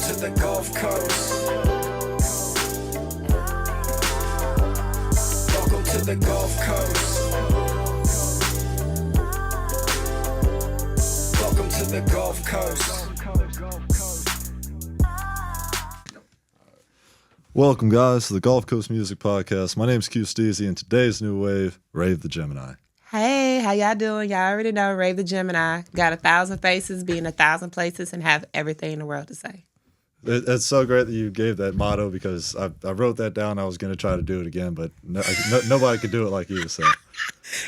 to the Gulf Coast. Welcome to the Gulf Coast. Welcome to the Gulf Coast. Welcome, guys, to the Gulf Coast Music Podcast. My name's Q Steezy, and today's new wave, Rave the Gemini. Hey, how y'all doing? Y'all already know Rave the Gemini. Got 1,000 faces, be in 1,000 places, and have everything in the world to say. It's so great that you gave that motto because I wrote that down. I was going to try to do it again, but nobody could do it like you. So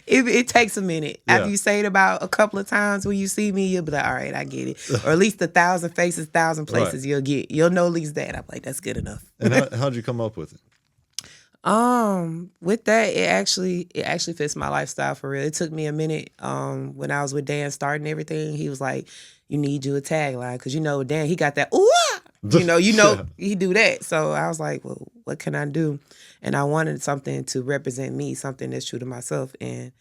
It takes a minute. Yeah. After you say it about a couple of times when you see me, you'll be like, all right, I get it. Or at least 1,000 faces, 1,000 places Right. You'll know at least that. I'm like, that's good enough. And how'd you come up with it? With that, it actually fits my lifestyle for real. It took me a minute. When I was with Dan starting everything, he was like, "You need you a tagline," because Dan, he got that ooh, Yeah. he do that. So I was like, well, what can I do? And I wanted something to represent me, something that's true to myself. And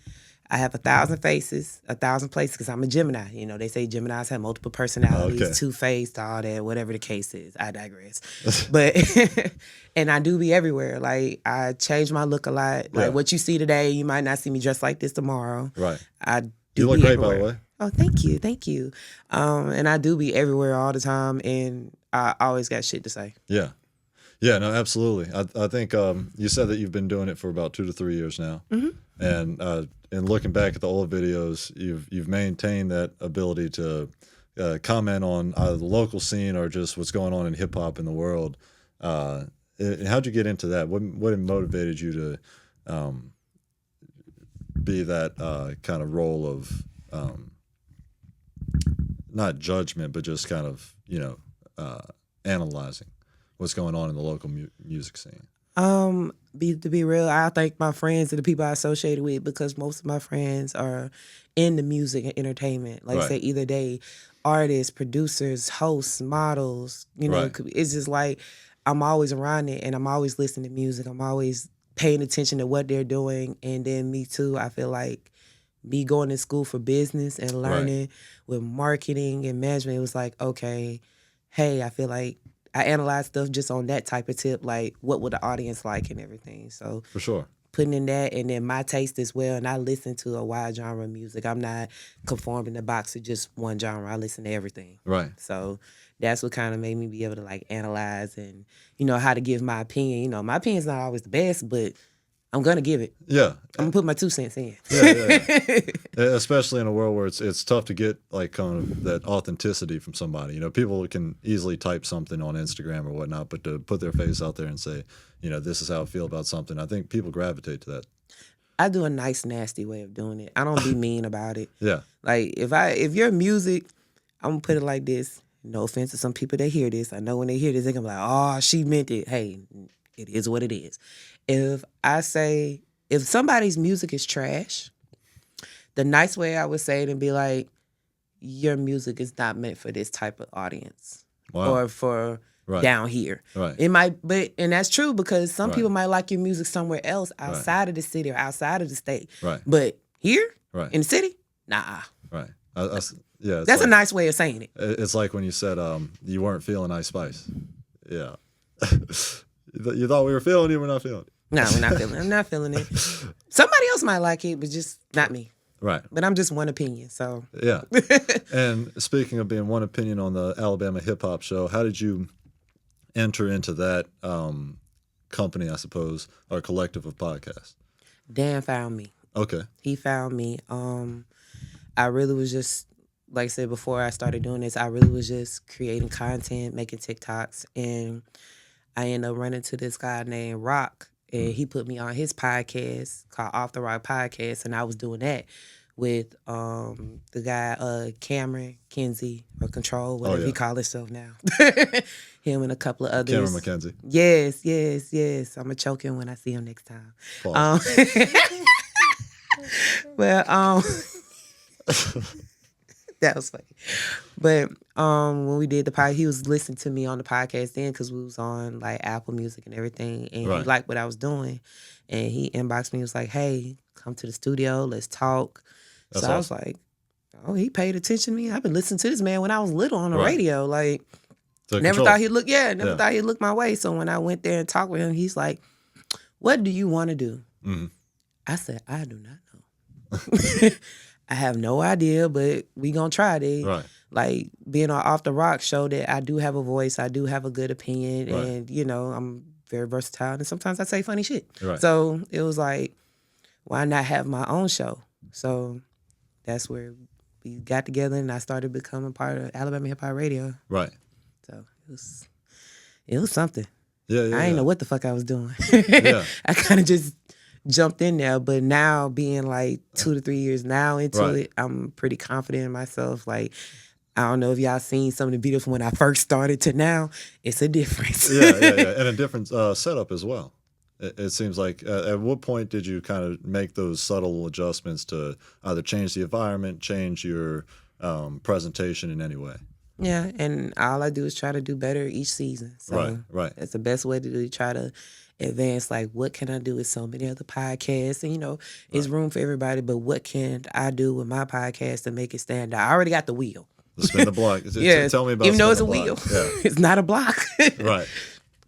I have 1,000 faces, 1,000 places because I'm a Gemini. They say Geminis have multiple personalities, Okay. two-faced, all that, whatever the case is. I digress. But and I do be everywhere. Like, I change my look a lot. Yeah. Like, what you see today, you might not see me dressed like this tomorrow. Right. I do You look be great, everywhere. by the way. Oh, thank you. And I do be everywhere all the time, and I always got shit to say. Yeah. Yeah, no, absolutely. I think you said that you've been doing it for about 2 to 3 years now. Mm-hmm. And looking back at the old videos, you've maintained that ability to comment on either the local scene or just what's going on in hip hop in the world. How'd you get into that? What motivated you to be that kind of role of not judgment, but just kind of analyzing what's going on in the local music scene? To be real, I thank my friends and the people I associated with because most of my friends are in the music and entertainment. Like Right. say either they artists, producers, hosts, models, Right. It's just like I'm always around it and I'm always listening to music. I'm always paying attention to what they're doing. And then me too, I feel like me going to school for business and learning with marketing and management, it was like, okay, hey, I feel like I analyze stuff just on that type of tip, like what would the audience like and everything. So For sure. putting in that and then my taste as well. And I listen to a wide genre of music. I'm not conformed in the box to just one genre. I listen to everything. Right. So that's what kind of made me be able to like analyze and, how to give my opinion. My opinion's not always the best, but I'm going to give it. Yeah. I'm going to put my 2 cents in. Yeah. Especially in a world where it's tough to get like kind of that authenticity from somebody. People can easily type something on Instagram or whatnot, but to put their face out there and say, this is how I feel about something, I think people gravitate to that. I do a nice, nasty way of doing it. I don't be mean about it. Yeah. Like if your music, I'm gonna put it like this. No offense to some people that hear this. I know when they hear this, they're gonna be like, "Oh, she meant it." Hey, it is what it is. If somebody's music is trash, the nice way I would say it and be like, your music is not meant for this type of audience. Wow. Or for Right. down here. Right. It might, and that's true because some Right. people might like your music somewhere else outside of the city or outside of the state. Right. But here, Right. in the city, nah. Right. Yeah. That's a nice way of saying it. It's like when you said you weren't feeling Ice Spice. Yeah. You thought we were feeling it, we're not feeling it. No, we're not feeling it. I'm not feeling it. Somebody else might like it, but just not me. Right. But I'm just one opinion, so. Yeah. And speaking of being one opinion on the Alabama Hip Hop Show, how did you enter into that company, I suppose, or collective of podcasts? Dan found me. Okay. He found me. I really was just, like I said before I started doing this, I really was just creating content, making TikToks, and I ended up running to this guy named Rock, and he put me on his podcast called Off the Rock Podcast, and I was doing that with the guy Cameron Kinsey or Control, whatever he call himself now. Him and a couple of others. Cameron McKenzie. Yes. I'm gonna choke him when I see him next time. Well, that was funny. But when we did the podcast, he was listening to me on the podcast then because we was on like Apple Music and everything, and he liked what I was doing, and he inboxed me. He was like, "Hey, come to the studio, let's talk." That's so I was like, "Oh, he paid attention to me. I've been listening to this man when I was little on the radio." Like, To Never control. thought he'd look my way. So when I went there and talked with him, he's like, "What do you want to do?" Mm-hmm. I said, "I do not know. I have no idea, but we gonna try it." Right. Like being on Off the Rock show that I do have a voice, I do have a good opinion, Right. and I'm very versatile, and sometimes I say funny shit. Right. So it was like, why not have my own show? So that's where we got together, and I started becoming part of Alabama Hip Hop Radio. Right. So it was something. Yeah. I didn't know what the fuck I was doing. Yeah. I kind of just jumped in there, but now being like 2 to 3 years now into Right. it, I'm pretty confident in myself. Like, I don't know if y'all seen some of the videos from when I first started to now. It's a difference. Yeah. And a different setup as well. It seems like at what point did you kind of make those subtle adjustments to either change the environment, change your presentation in any way? Yeah, and all I do is try to do better each season. So Right. that's the best way to do. Try to advance. Like, what can I do with so many other podcasts? And it's room for everybody. But what can I do with my podcast to make it stand out? I already got the wheel. The spin the block. Yeah, Tell me about even though it's a spin the wheel, block. Yeah. it's not a block. Right.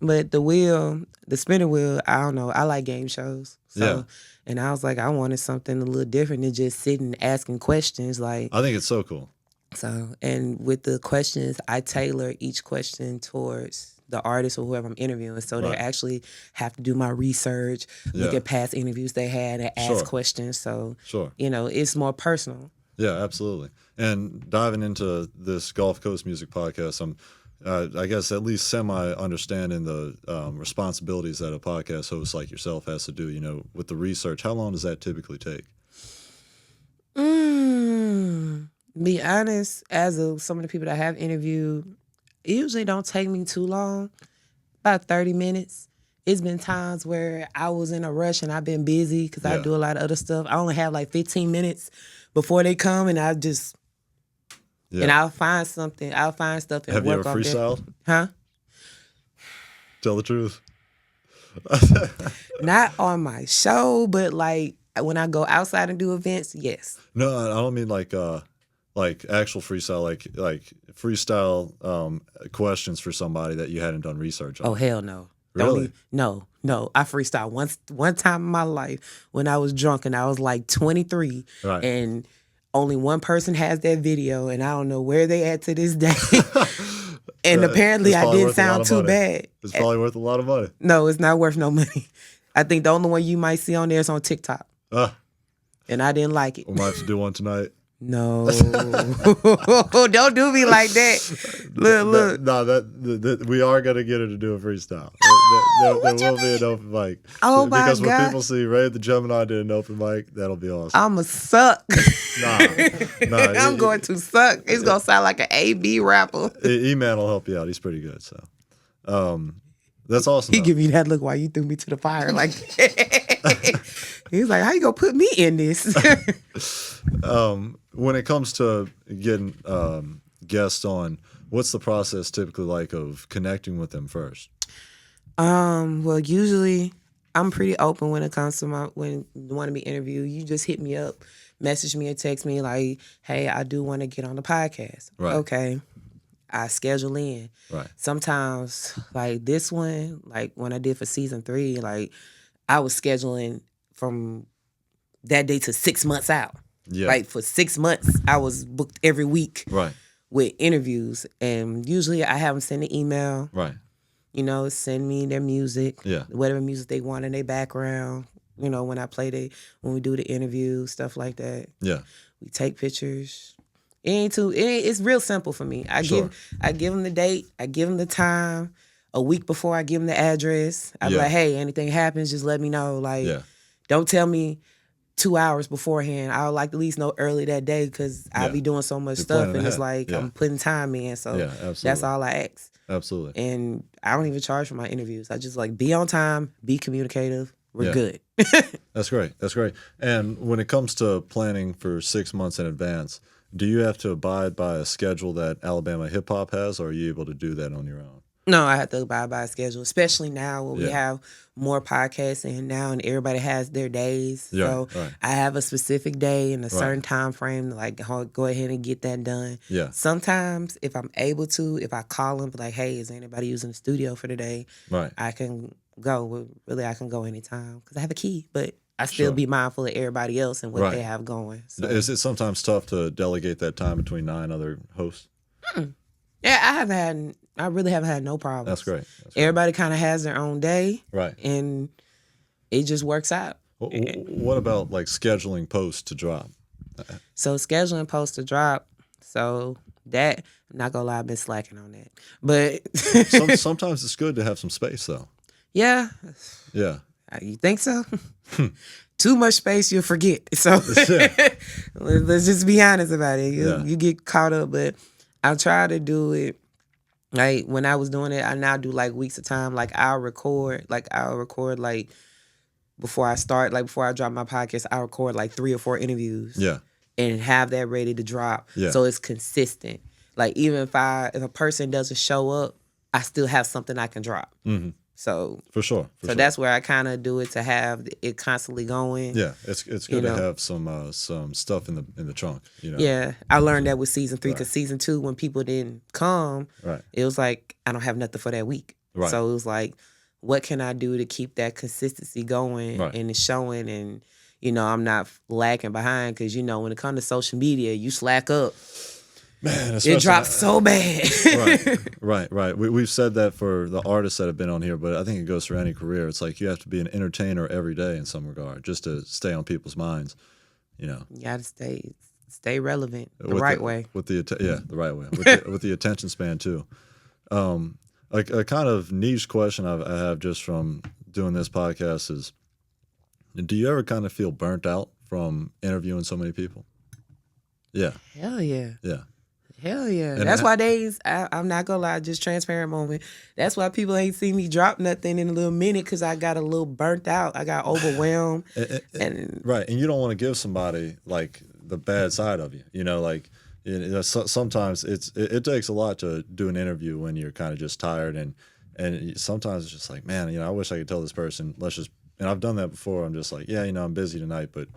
But the wheel, the spinning wheel, I don't know. I like game shows. So, Yeah. And I was like, I wanted something a little different than just sitting asking questions. Like, I think it's so cool. so, and with the questions, I tailor each question towards the artist or whoever I'm interviewing. So Right. they actually have to do my research, look Yeah. at past interviews they had, and ask Sure. questions. So, Sure. it's more personal. Yeah, absolutely. And diving into this Gulf Coast Music Podcast, I'm, I guess, at least semi-understanding the responsibilities that a podcast host like yourself has to do, with the research. How long does that typically take? Be honest, as of some of the people that I have interviewed, it usually don't take me too long, about 30 minutes. It's been times where I was in a rush and I've been busy because I Yeah. do a lot of other stuff. I only have like 15 minutes before they come, and I just Yeah. and I'll find something. I'll find stuff and Have you work ever on that. freestyled? Huh? Tell the truth. Not on my show, but like when I go outside and do events, yes. No, I don't mean like actual freestyle, like freestyle questions for somebody that you hadn't done research on. Oh, hell no. Really? No. I freestyled one time in my life when I was drunk, and I was like 23. Right. And only one person has that video, and I don't know where they at to this day. And apparently It's I probably didn't worth a lot sound of too money. bad. It's probably worth a lot of money. No, it's not worth no money. I think the only one you might see on there is on TikTok. And I didn't like it. We might have to do one tonight. No. Don't do me like that. Look. No, that we are gonna get her to do a freestyle. There will be an open mic. Oh my Because when God. people see Rave the Gemini did an open mic, that'll be awesome. I'ma suck. Nah, I'm going to suck. It's gonna sound like an A-B rapper. E-Man will help you out. He's pretty good. So, that's awesome. He though. give me that look while you threw me to the fire. Like, he's like, how you gonna put me in this? When it comes to getting guests on, what's the process typically like of connecting with them first? Well, usually I'm pretty open when it comes to when you want to be interviewed. You just hit me up, message me or text me like, hey, I do want to get on the podcast. Right. Okay. I schedule in. Right. Sometimes, like this one, like when I did for season 3, like I was scheduling from that day to 6 months out. Yeah. Like for 6 months, I was booked every week Right. with interviews. And usually I have them send an email, Right. send me their music, Yeah. whatever music they want in their background. When when we do the interview, stuff like that. Yeah. We take pictures. It's real simple for me. I Sure. give them the date. I give them the time. A week before, I give them the address. I be Yeah. like, hey, anything happens, just let me know. Like, Yeah. don't tell me 2 hours beforehand. I would like to at least know early that day because I'll Yeah. be doing so much You're stuff, planning and it's ahead. like Yeah. I'm putting time in. So Yeah, absolutely. that's all I ask. Absolutely. And I don't even charge for my interviews. I just like be on time, be communicative. We're Yeah. good. That's great. That's great. And when it comes to planning for 6 months in advance, do you have to abide by a schedule that Alabama Hip Hop has, or are you able to do that on your own? No, I have to abide by a schedule, especially now when we Yeah. have more podcasts in now and everybody has their days. Yeah, So right. I have a specific day and a certain Right. time frame to like go ahead and get that done. Yeah. Sometimes if I'm able to, if I call them like, hey, is anybody using the studio for today? Right. I can go. Well, really, I can go anytime because I have a key, but I still Sure. be mindful of everybody else and what Right. they have going. So. Is it sometimes tough to delegate that time between 9 other hosts? Yeah, I really haven't had no problems. That's great. That's great. Everybody kind of has their own day. Right. And it just works out. What about like scheduling posts to drop? So scheduling posts to drop. So that, I'm not gonna lie, I've been slacking on that. But Sometimes it's good to have some space, though. yeah, Yeah. you think so? Too much space, you'll forget. So let's just be honest about it. You get caught up, but I try to do it. Like when I was doing it, I now do like weeks of time. Like I'll record like before I start, like before I drop my podcast, I'll record like 3 or 4 interviews. Yeah. And have that ready to drop. Yeah. So it's consistent. Like even if a person doesn't show up, I still have something I can drop. Mm-hmm. So For sure. that's where I kind of do it to have it constantly going. Yeah, it's good to have some stuff in the trunk. You know. Yeah, I learned that with season 3 because season 2, when people didn't come, Right. it was like I don't have nothing for that week. Right. So it was like, what can I do to keep that consistency going and it's showing and. I'm not lacking behind because, when it comes to social media, you slack up. Man, it drops so bad. Right. We've said that for the artists that have been on here, but I think it goes for any career. It's like you have to be an entertainer every day in some regard just to stay on people's minds, You got to stay relevant the right way. The right way. With the attention span, too. A kind of niche question I have just from doing this podcast is, do you ever kind of feel burnt out from interviewing so many people? Yeah. Hell yeah. Yeah. Hell yeah. And that's why I'm not gonna lie, just transparent moment. That's why people ain't seen me drop nothing in a little minute because I got a little burnt out. I got overwhelmed. Right. And you don't want to give somebody like the bad side of you. Sometimes it takes a lot to do an interview when you're kind of just tired and sometimes it's just like, man, I wish I could tell this person, and I've done that before. I'm just like, yeah, I'm busy tonight, but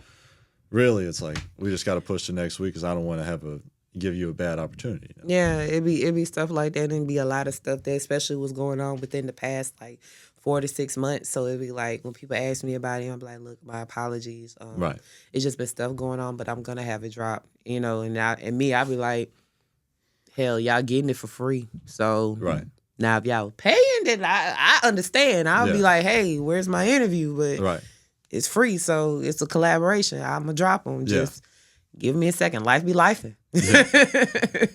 really, it's like we just got to push to next week because I don't want to give you a bad opportunity. Yeah, it'd be stuff like that, and it'd be a lot of stuff that especially was going on within the past like 4 to 6 months. So it'd be like when people ask me about it, I'm like, look, my apologies. Right. It's just been stuff going on, but I'm gonna have it drop. I'd be like, hell, y'all getting it for free. So right. Now, if y'all paying, then I understand. I'll be like, hey, where's my interview? But it's free, so it's a collaboration. I'm going to drop them. Just give me a second. Life be lifing. Yeah.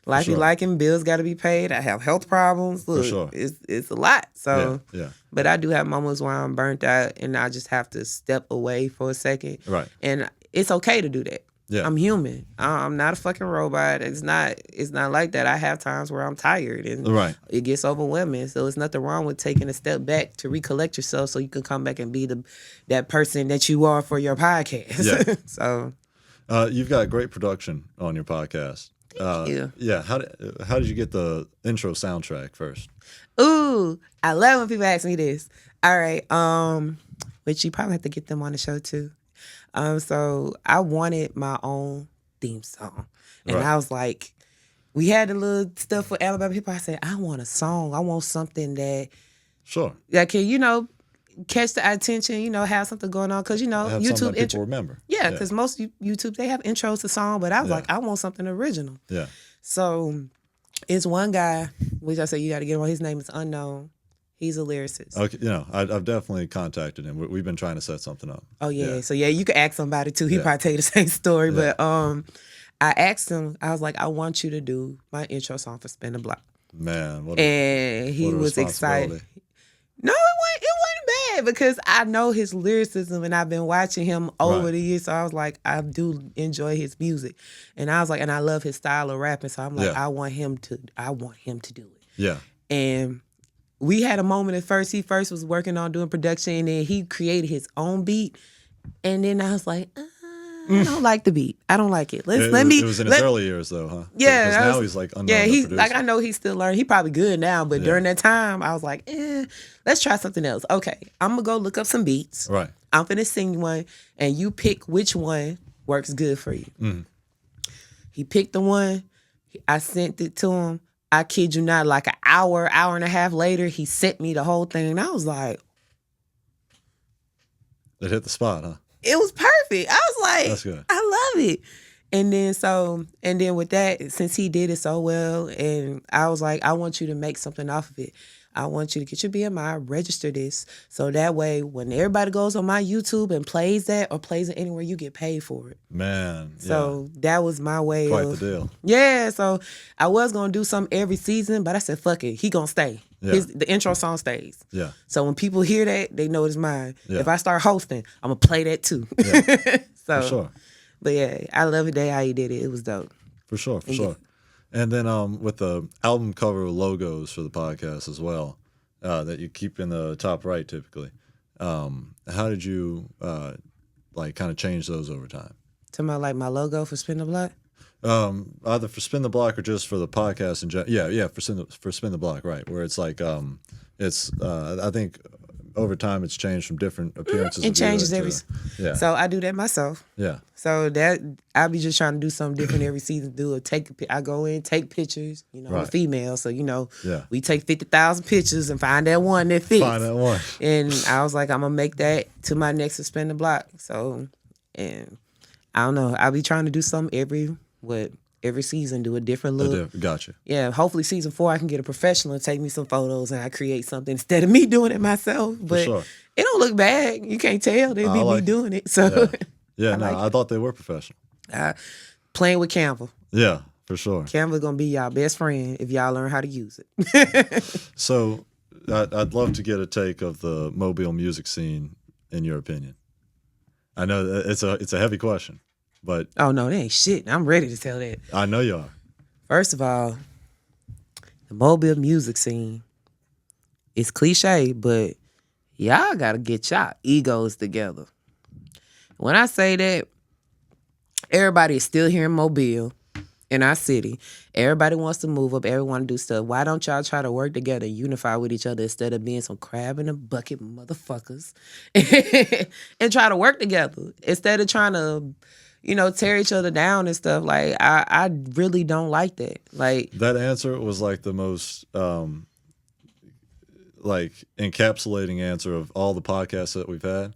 Life be liking. Bills got to be paid. I have health problems. Look, for sure. It's a lot. So, yeah. But I do have moments where I'm burnt out, and I just have to step away for a second. Right. And it's okay to do that. Yeah. I'm human. I'm not a fucking robot. It's not like that. I have times where I'm tired and it gets overwhelming. So it's nothing wrong with taking a step back to recollect yourself so you can come back and be that person that you are for your podcast. Yeah. So you've got great production on your podcast. Thank you. Yeah. How did you get the intro soundtrack first? Ooh, I love when people ask me this. All right. But you probably have to get them on the show too. So I wanted my own theme song. And I was like, we had the little stuff for Alabama people. I said, I want a song. I want something that can, catch the attention, have something going on. Because, have YouTube people remember. Yeah, because most YouTube, they have intros to song, but I was like, I want something original. Yeah. So it's one guy, which I said, you got to get him on. His name is Unknown. He's a lyricist. Okay, I've definitely contacted him. We've been trying to set something up. Oh yeah. So you could ask somebody too. He probably tell you the same story. Yeah. But I asked him. I was like, I want you to do my intro song for Spin the Block. Man, he was excited. No, it wasn't bad because I know his lyricism and I've been watching him over the years. So I was like, I do enjoy his music, and I was like, and I love his style of rapping. So I'm like, I want him to do it. Yeah. And we had a moment at first. He first was working on doing production, and then he created his own beat. And then I was like, I don't like the beat. I don't like it. It was in his early years, though, huh? Yeah, Because now he's like unknown. Yeah, he's producer. like, I know he's still learning. He probably good now, but during that time, I was like, let's try something else. Okay, I'm gonna go look up some beats. Right. I'm finna sing one, and you pick which one works good for you. Mm. He picked the one. I sent it to him. I kid you not, like an hour and a half later, he sent me the whole thing, and I was like, It hit the spot, huh? it was perfect. I was like, That's good. I love it. And then with that, since he did it so well, and I was like, I want you to make something off of it. I want you to get your BMI, register this, so that way when everybody goes on my YouTube and plays that or plays it anywhere, you get paid for it. Man. So that was my way Quite of the deal. Yeah, so I was gonna do something every season, but I said, fuck it, he gonna stay. Yeah. The intro song stays. Yeah. So when people hear that, they know it's mine. Yeah. If I start hosting, I'm gonna play that too. Yeah. So, For sure. But yeah, I love it how he did it. It was dope. For sure. And then with the album cover logos for the podcast as well, that you keep in the top right typically. How did you like kind of change those over time? To my like logo for Spin the Block. Either for Spin the Block or just for the podcast in general. Yeah, for Spin the Block, right? Where it's like it's I think over time it's changed from different appearances. It changes yeah. So I do that myself. Yeah. So that I be just trying to do something different every season. I go in, take pictures. You know, I'm a Right. female, so Yeah. we take 50,000 pictures and find that one that fits. Find that one. And I was like, I'm gonna make that to my next Spin the Block. So, and I don't know. I'll be trying to do something every season, do a different look. Gotcha. Yeah, hopefully season 4 I can get a professional to take me some photos and I create something instead of me doing it myself. But sure. it don't look bad. You can't tell. They be me doing it. So Yeah, I thought they were professional. playing with Canva. Yeah, for sure. Canva gonna be y'all best friend if y'all learn how to use it. So I'd love to get a take of the Mobile music scene in your opinion. I know that it's a heavy question, but Oh no, they ain't shit. I'm ready to tell that. I know you are. First of all, the Mobile music scene is cliche, but y'all gotta get y'all egos together. When I say that, everybody is still here in Mobile, in our city. Everybody wants to move up. Everyone do stuff. Why don't y'all try to work together, unify with each other instead of being some crab in a bucket motherfuckers and try to work together instead of trying to, tear each other down and stuff. Like, I really don't like that. Like, That answer was like the most like encapsulating answer of all the podcasts that we've had.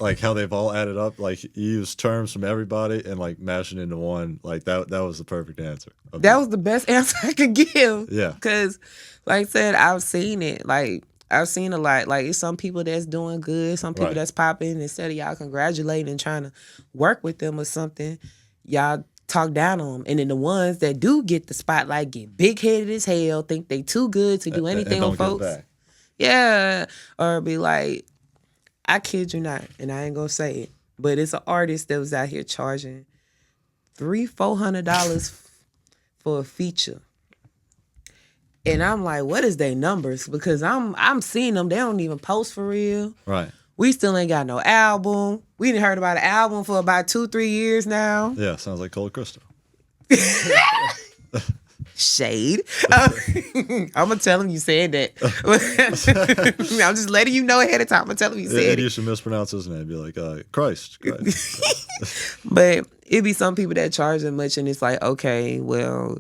like how they've all added up. Like you use terms from everybody and like mash it into one. Like that was the perfect answer. that was the best answer I could give. Yeah. Because, like I said, I've seen it. Like, I've seen a lot. Like, it's some people that's doing good, some people Right. that's popping. Instead of y'all congratulating and trying to work with them or something, y'all talk down on them. And then the ones that do get the spotlight get big-headed as hell, think they too good to do anything and with don't give it folks. back. Yeah. Or be like, I kid you not, and I ain't gonna say it, but it's an artist that was out here charging $400 for a feature. And I'm like, what is their numbers? Because I'm seeing them. They don't even post for real. Right. We still ain't got no album. We didn't heard about an album for about 2-3 years now. Yeah, sounds like Cold Crystal. Shade. I'm gonna tell him you said that. I'm just letting you know ahead of time. I'm gonna tell him you said And it. you should mispronounce his name. Be like, Christ. But it'd be some people that charge that much, and it's like, okay, well,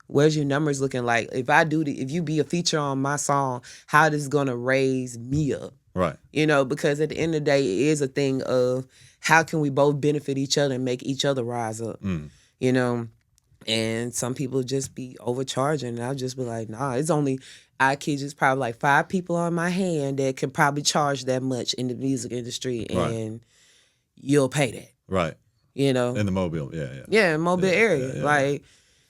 where's your numbers looking like? If you be a feature on my song, how this gonna raise me up? Right. Because at the end of the day, it is a thing of how can we both benefit each other and make each other rise up. And some people just be overcharging, and I'll just be like, nah, I kid you, it's probably like 5 people on my hand that can probably charge that much in the music industry, and you'll pay that. Right. In the Mobile, yeah. Yeah, in Mobile area. yeah. Like,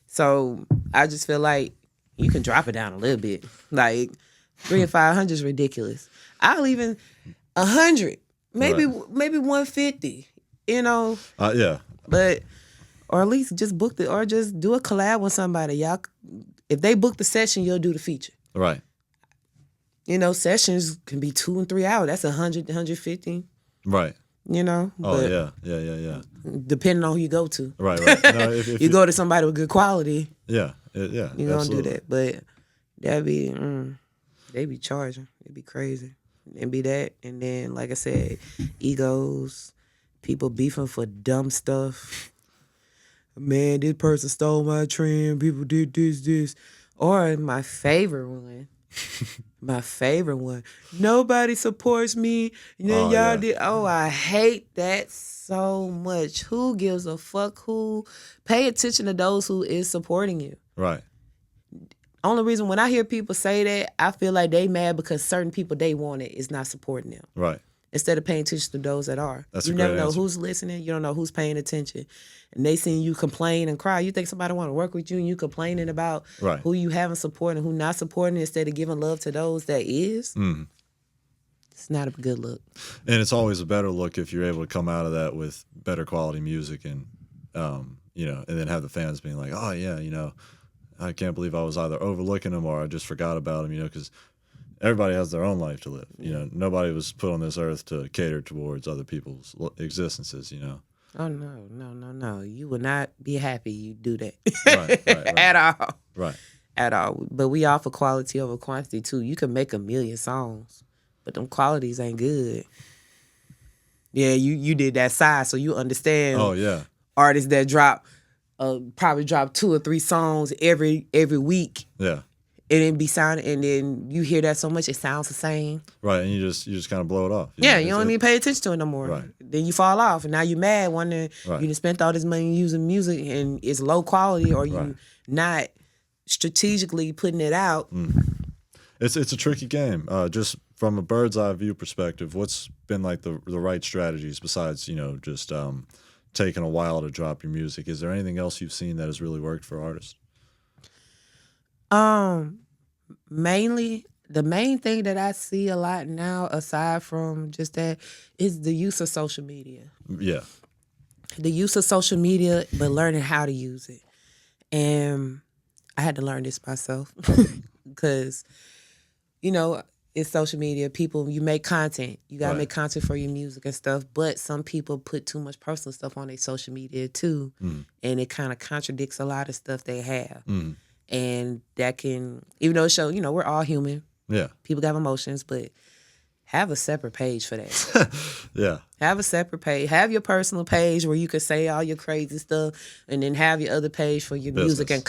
so I just feel like you can drop it down a little bit. Like, 300 and 500 is ridiculous. I'll even 100, maybe 150, Yeah. But or at least just book or just do a collab with somebody. Y'all, if they book the session, you'll do the feature. Right. Sessions can be 2 and 3 hours. That's 100, 150. Right. you know. Oh But yeah. depending on who you go to. Right. No, if You go to somebody with good quality, yeah, you're gonna do absolutely. that. But that'd be they be charging. It'd be crazy. And be that. And then like I said, egos, people beefing for dumb stuff. Man, this person stole my trend, people did this. Or my favorite one. Nobody supports me. And then Oh, y'all yeah. did. Oh, I hate that so much. Who gives a fuck? Who? Pay attention to those who is supporting you. Right. Only reason when I hear people say that, I feel like they mad because certain people they wanted is not supporting them. Right. Instead of paying attention to those that are. That's you a never great know answer. who's listening. You don't know who's paying attention. And they seeing you complain and cry. You think somebody want to work with you and you complaining about Right. who you haven't supported and who not supporting instead of giving love to those that is. Mhm. It's not a good look. And it's always a better look if you're able to come out of that with better quality music and, and then have the fans being like, oh, yeah, I can't believe I was either overlooking them or I just forgot about them, because everybody has their own life to live. Nobody was put on this earth to cater towards other people's existences, Oh, no. You will not be happy you do that. Right. At all. Right. At all. But we offer quality over quantity, too. You can make 1,000,000 songs, but them qualities ain't good. Yeah, you did that side, so you understand. Oh, yeah. Artists that probably drop 2 or 3 songs every week. Yeah. And then be sounding, and then you hear that so much, it sounds the same. Right, and you just kind of blow it off. You don't even pay attention to it no more. Right. Then you fall off, and now you're mad, wondering Right. you done spent all this money using music, and it's low quality, or you Right. not strategically putting it out. It's a tricky game. Just from a bird's eye view perspective, what's been like the right strategies besides just taking a while to drop your music? Is there anything else you've seen that has really worked for artists? Mainly, the main thing that I see a lot now, aside from just that, is the use of social media. Yeah. The use of social media, but learning how to use it. And I had to learn this myself because, it's social media. People, you make content. You got to Right. make content for your music and stuff. But some people put too much personal stuff on their social media too. And it kind of contradicts a lot of stuff they have. And that can, even though it shows, we're all human. Yeah. People got emotions, but have a separate page for that. Yeah. Have a separate page. Have your personal page where you can say all your crazy stuff, and then have your other page for your music Business.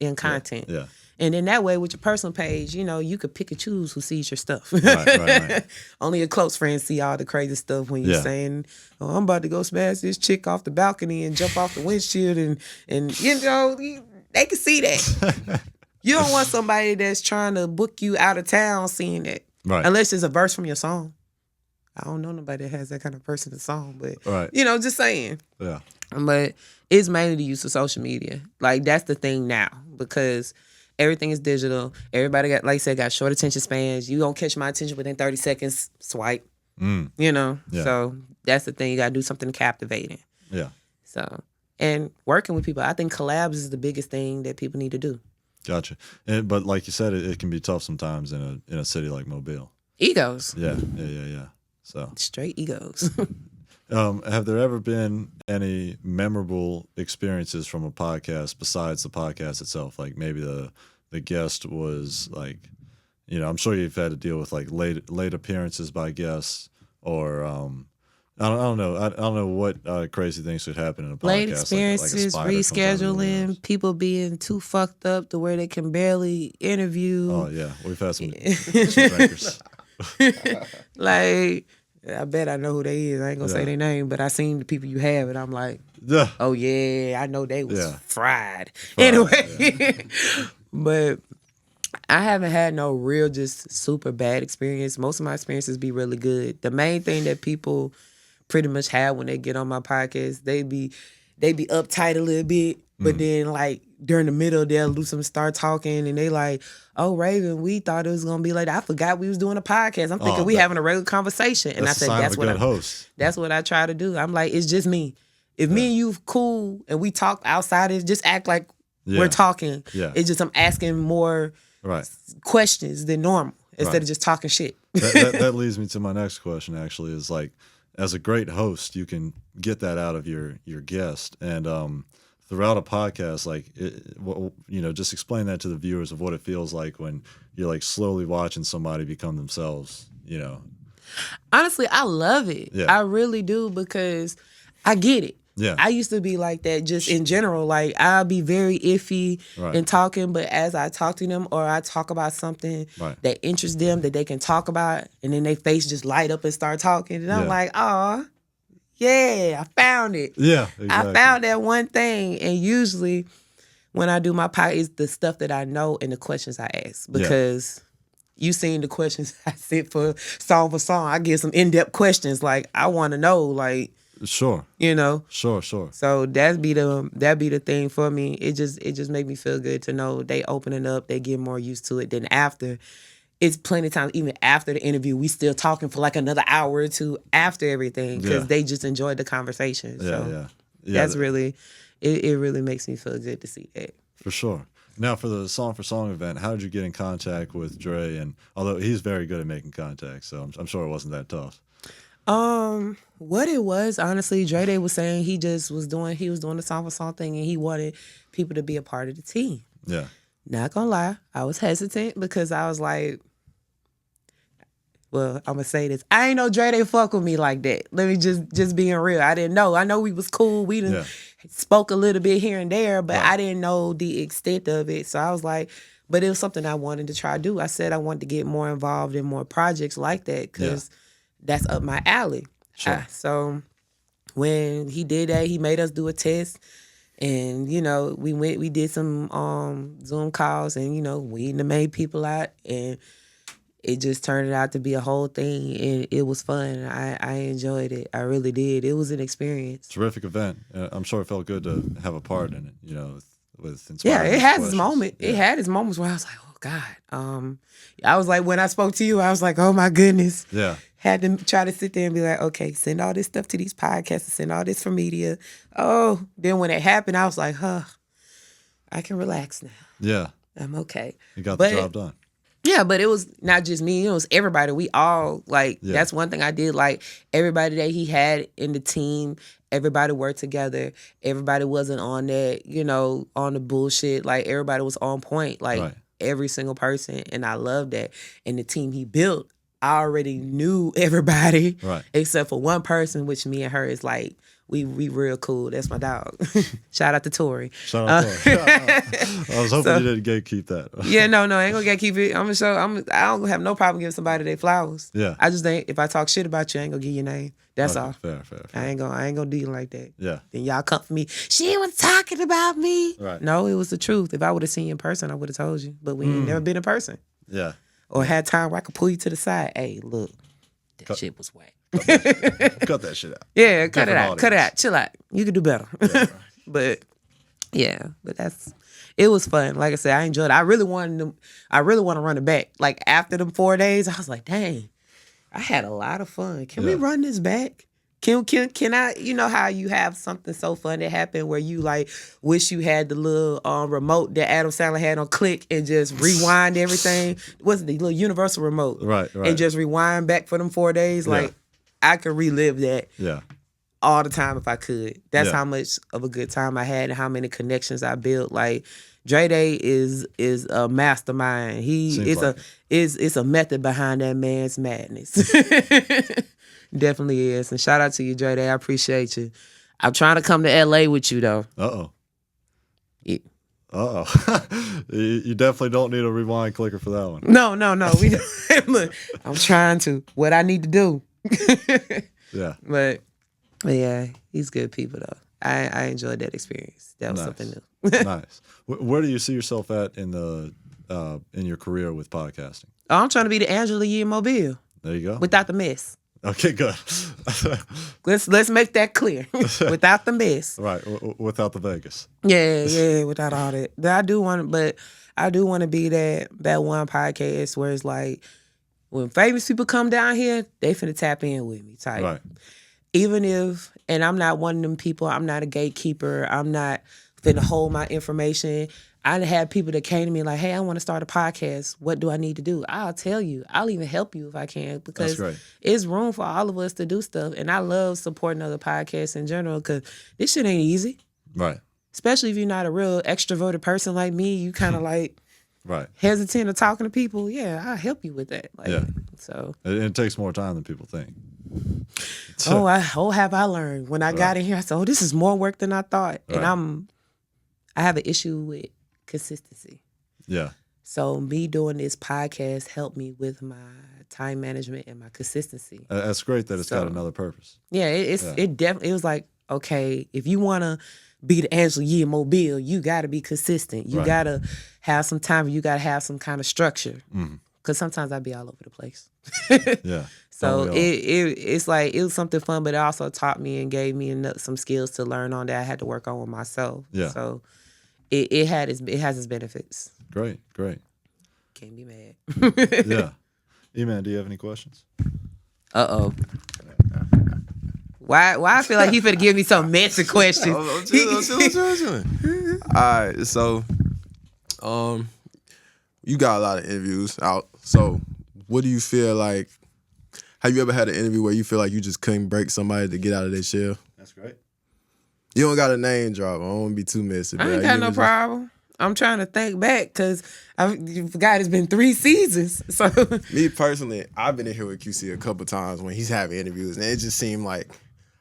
and content. Yeah. And then that way, with your personal page, you could pick and choose who sees your stuff. Right. Only your close friends see all the crazy stuff when you're Yeah. saying, "Oh, I'm about to go smash this chick off the balcony and jump off the windshield," and they can see that. You don't want somebody that's trying to book you out of town seeing that. Right. Unless it's a verse from your song. I don't know nobody that has that kind of person in song, but Right. just saying. Yeah. But it's mainly the use of social media. Like, that's the thing now, because everything is digital. Everybody got, like I said, got short attention spans. You don't catch my attention within 30 seconds, swipe. Yeah. So that's the thing. You got to do something captivating. Yeah. So, and working with people, I think collabs is the biggest thing that people need to do. Gotcha. But like you said, it can be tough sometimes in a city like Mobile. Egos. Yeah. So, Straight egos. have there ever been any memorable experiences from a podcast besides the podcast itself? Like maybe the guest was like, I'm sure you've had to deal with like late appearances by guests, or I don't know. I don't know what crazy things could happen in a podcast. Late like a experiences, spider comes out of the rescheduling, woods. people being too fucked up to where they can barely interview. Oh yeah, we've had some drinkers. Like, I bet I know who they is. I ain't gonna say Yeah. their name, but I seen the people you have, and I'm like, Yeah. oh yeah, I know they was Yeah. fried. Anyway, but I haven't had no real just super bad experience. Most of my experiences be really good. The main thing that people pretty much have when they get on my podcast, they be uptight a little bit, but then like during the middle they'll lose them, start talking, and they like, oh Raven, we thought it was gonna be like that. I forgot we was doing a podcast. I'm thinking we having a regular conversation, and I That's a said sign that's of a what good host. that's what I try to do. I'm like, it's just me. If me and you cool and we talk outside, it's just act like Yeah. we're talking. Yeah. It's just I'm asking more Right. questions than normal instead Right. of just talking shit. That leads me to my next question. Actually, is like, as a great host, you can get that out of your guest. And throughout a podcast, like, just explain that to the viewers of what it feels like when you're like slowly watching somebody become themselves, Honestly, I love it. Yeah. I really do, because I get it. Yeah. I used to be like that just in general. Like, I'll be very iffy in talking, but as I talk to them or I talk about something that interests them that they can talk about, and then their face just light up and start talking. And I'm like, oh, yeah, I found it. Yeah, exactly. I found that one thing. And usually when I do my podcast, it's the stuff that I know and the questions I ask. Because you seen the questions I sent for song. I get some in-depth questions. Like, I want to know, like, sure. Sure. So that'd be the thing for me. It just make me feel good to know they opening up, they get more used to it. Then after, it's plenty of times, even after the interview, we still talking for like another hour or two after everything, because they just enjoyed the conversation. Yeah. That's really, it really makes me feel good to see that. For sure. Now, for the Song for Song event, how did you get in contact with Dre? And although he's very good at making contact, so I'm sure it wasn't that tough. What it was, honestly, Dre Day was saying he was doing the Song for Song thing, and he wanted people to be a part of the team. Yeah. Not gonna lie, I was hesitant because I was like, well, I'm gonna say this. I ain't know Dre Day fuck with me like that. Let me just being real. I didn't know. I know we was cool. We done spoke a little bit here and there, but I didn't know the extent of it. So I was like, but it was something I wanted to try to do. I said I wanted to get more involved in more projects like that, because that's up my alley. Sure. So when he did that, he made us do a test, and we did some Zoom calls, and we made people out, and it just turned out to be a whole thing, and it was fun. I enjoyed it. I really did. It was an experience. Terrific event. I'm sure it felt good to have a part in it. With inspiring. Yeah, it has questions. its moment. Yeah. It had its moments where I was like, oh God. I was like, when I spoke to you, I was like, oh my goodness. Yeah. Had to try to sit there and be like, okay, send all this stuff to these podcasts, send all this for media. Oh, then when it happened, I was like, I can relax now. Yeah. I'm okay. You got the job done. Yeah, but it was not just me. It was everybody. We all, that's one thing I did. Like, everybody that he had in the team, everybody worked together. Everybody wasn't on that, on the bullshit. Like, everybody was on point. Like, every single person. And I love that. And the team he built, I already knew everybody. Right. Except for one person, which me and her is like, we real cool. That's my dog. Shout out to Tori. Shout out to Tori. I was hoping you didn't gatekeep that. Yeah, no, I ain't gonna gatekeep it. I don't have no problem giving somebody their flowers. Yeah. I just think if I talk shit about you, I ain't gonna give you your name. That's all. Fair. I ain't gonna do you like that. Yeah. Then y'all come for me. She was talking about me. Right. No, it was the truth. If I would have seen you in person, I would have told you. But we ain't never been in person. Yeah. Or had time where I could pull you to the side. Hey, look, that shit was whack. Cut that shit out. Yeah, cut it Different out. audience. Cut it out. Chill out. You could do better. Yeah, But it was fun. Like I said, I enjoyed it. I really want to run it back. Like, after them 4 days, I was like, dang, I had a lot of fun. Can we run this back? Can I, how you have something so fun that happened where you like wish you had the little remote that Adam Sandler had on click and just rewind everything? What's it, the little universal remote? Right. And just rewind back for them 4 days? Like, I could relive that all the time if I could. That's how much of a good time I had and how many connections I built. Like, Dre Day is a mastermind. It's a method behind that man's madness. Definitely is. And shout out to you, Dre Day. I appreciate you. I'm trying to come to LA with you though. Yeah. You definitely don't need a rewind clicker for that one. No. Look, I'm trying to. What I need to do. Yeah. But yeah, he's good people though. I enjoyed that experience. That was something new. Nice. Where do you see yourself at in your career with podcasting? Oh, I'm trying to be the Angela Yee in Mobile. There you go. Without the mess. Okay, good. Let's make that clear. Without the mess. Right. Without the Vegas. Yeah. Without all that. I do want to be that one podcast where it's like, when famous people come down here, they finna tap in with me type. Right. Even if, and I'm not one of them people, I'm not a gatekeeper. I'm not finna hold my information. I had people that came to me like, hey, I want to start a podcast. What do I need to do? I'll tell you. I'll even help you if I can, because it's room for all of us to do stuff. And I love supporting other podcasts in general, because this shit ain't easy. Right. Especially if you're not a real extroverted person like me. You kind of like hesitant of talking to people. Yeah, I'll help you with that. Like, so it takes more time than people think. Have I learned. When I got in here, I said, this is more work than I thought. And I have an issue with consistency. Yeah. So me doing this podcast helped me with my time management and my consistency. That's great that it's got another purpose. Yeah, it definitely, it was like, okay, if you want to be the Angela Yee of Mobile, you got to be consistent. You got to have some time. You got to have some kind of structure. Because sometimes I'd be all over the place. Yeah. So it's like, it was something fun, but it also taught me and gave me some skills to learn on that I had to work on with myself. Yeah. So it has its benefits. Great. Can't be mad. Yeah. E-Man, do you have any questions? Uh-oh. Why I feel like he finna give me some messy questions. I'm chilling. All right, so you got a lot of interviews out. So what do you feel like? Have you ever had an interview where you feel like you just couldn't break somebody to get out of their shell? That's great. You don't got a name drop. I don't want to be too messy. I ain't got no problem. I'm trying to think back because you forgot it's been 3 seasons. So me personally, I've been in here with QC a couple times when he's having interviews, and it just seemed like,